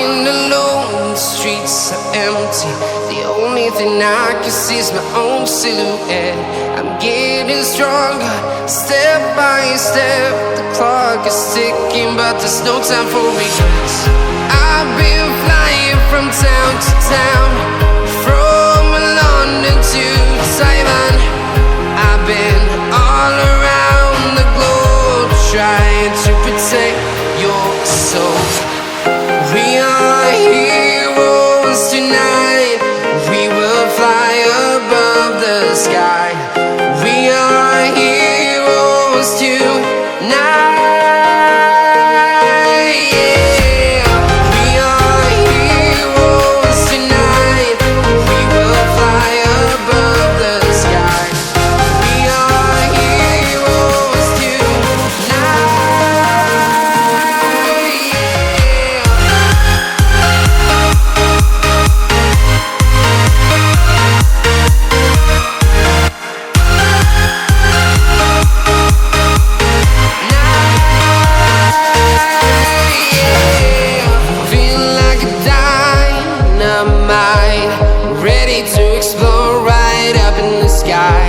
walking alone, the streets are empty. The only thing I can see is my own silhouette. I'm getting stronger, step by step. The clock is ticking, but there's no time for regrets. I've been flying from town to town, from London to Taiwan. I've been all around the globe, trying to protect your soul. We are heroes tonight. We will fly above the sky. We are heroes tonight. Yeah. We are heroes tonight. We will fly above the sky. We are heroes tonight. Ready to explore right up in the sky.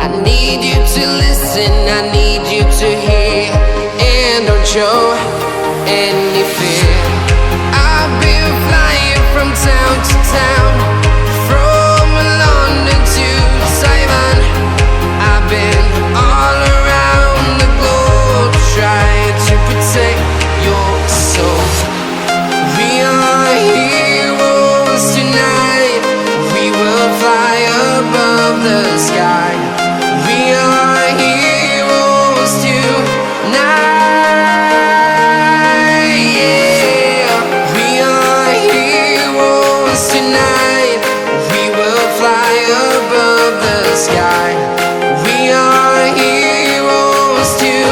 I need you to listen, I need you to hear, and don't show any fear. I've been flying from town to town, from London to Taiwan. I've been all around the globe, trying to protect your soul. We are heroes tonight. We will fly above the sky. We are heroes tonight. Yeah. We are heroes tonight. We will fly above the sky. We are heroes tonight.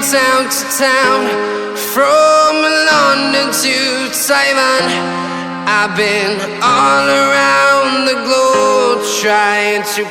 Town to town, from London to Taiwan. I've been all around the globe, trying to